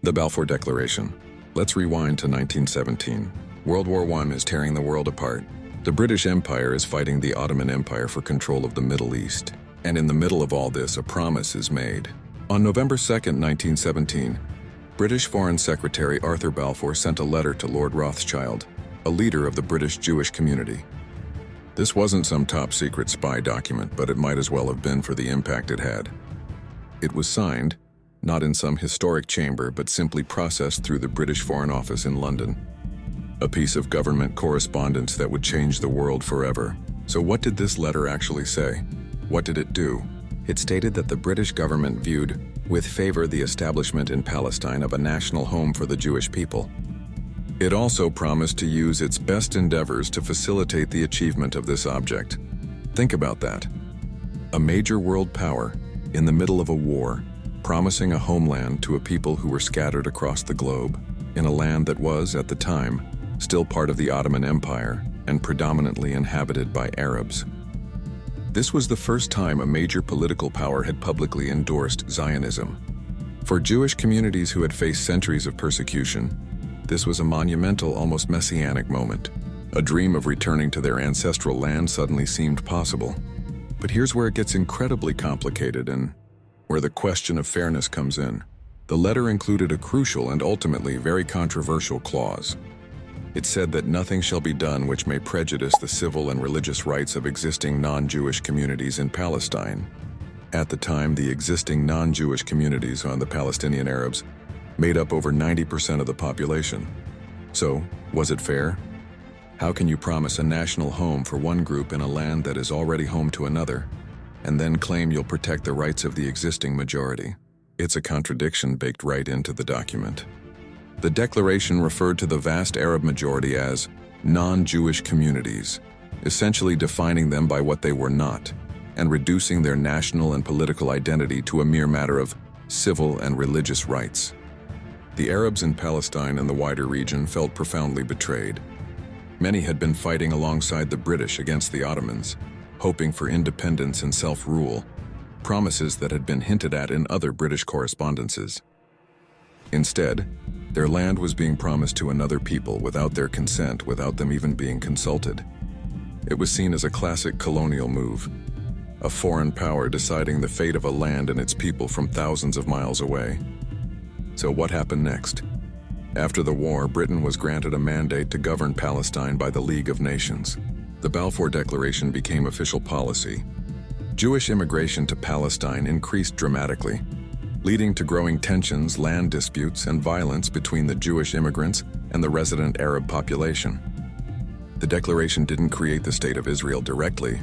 The Balfour Declaration. Let's rewind to 1917. World War I is tearing the world apart. The British Empire is fighting the Ottoman Empire for control of the Middle East. And in the middle of all this, a promise is made. On November 2, 1917, British Foreign Secretary Arthur Balfour sent a letter to Lord Rothschild, a leader of the British Jewish community. This wasn't some top-secret spy document, but it might as well have been for the impact it had. It was signed, not in some historic chamber, but simply processed through the British Foreign Office in London. A piece of government correspondence that would change the world forever. So what did this letter actually say? What did it do? It stated that the British government viewed with favor the establishment in Palestine of a national home for the Jewish people. It also promised to use its best endeavors to facilitate the achievement of this object. Think about that. A major world power, in the middle of a war, promising a homeland to a people who were scattered across the globe, in a land that was, at the time, still part of the Ottoman Empire and predominantly inhabited by Arabs. This was the first time a major political power had publicly endorsed Zionism. For Jewish communities who had faced centuries of persecution, this was a monumental, almost messianic moment. A dream of returning to their ancestral land suddenly seemed possible. But here's where it gets incredibly complicated and where the question of fairness comes in. The letter included a crucial and ultimately very controversial clause. It said that nothing shall be done which may prejudice the civil and religious rights of existing non-Jewish communities in Palestine. At the time, the existing non-Jewish communities on the Palestinian Arabs made up over 90% of the population. So, was it fair? How can you promise a national home for one group in a land that is already home to another, and then claim you'll protect the rights of the existing majority? It's a contradiction baked right into the document. The declaration referred to the vast Arab majority as non-Jewish communities, essentially defining them by what they were not, and reducing their national and political identity to a mere matter of civil and religious rights. The Arabs in Palestine and the wider region felt profoundly betrayed. Many had been fighting alongside the British against the Ottomans, hoping for independence and self-rule, promises that had been hinted at in other British correspondences. Instead, their land was being promised to another people without their consent, without them even being consulted. It was seen as a classic colonial move, a foreign power deciding the fate of a land and its people from thousands of miles away. So what happened next? After the war, Britain was granted a mandate to govern Palestine by the League of Nations. The Balfour Declaration became official policy. Jewish immigration to Palestine increased dramatically, leading to growing tensions, land disputes, and violence between the Jewish immigrants and the resident Arab population. The declaration didn't create the State of Israel directly,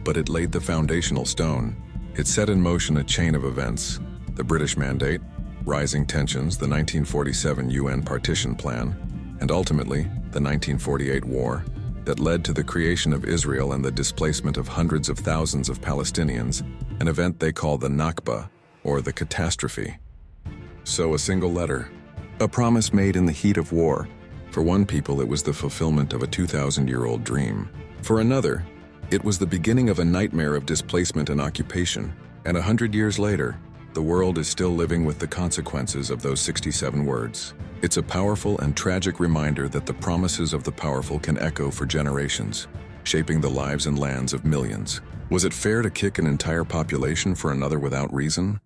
but it laid the foundational stone. It set in motion a chain of events: the British Mandate, rising tensions, the 1947 UN Partition Plan, and ultimately, the 1948 war, that led to the creation of Israel and the displacement of hundreds of thousands of Palestinians, an event they call the Nakba, or the catastrophe. So a single letter, a promise made in the heat of war. For one people, it was the fulfillment of a 2,000-year-old dream. For another, it was the beginning of a nightmare of displacement and occupation. And 100 years later, the world is still living with the consequences of those 67 words. It's a powerful and tragic reminder that the promises of the powerful can echo for generations, shaping the lives and lands of millions. Was it fair to kick an entire population for another without reason?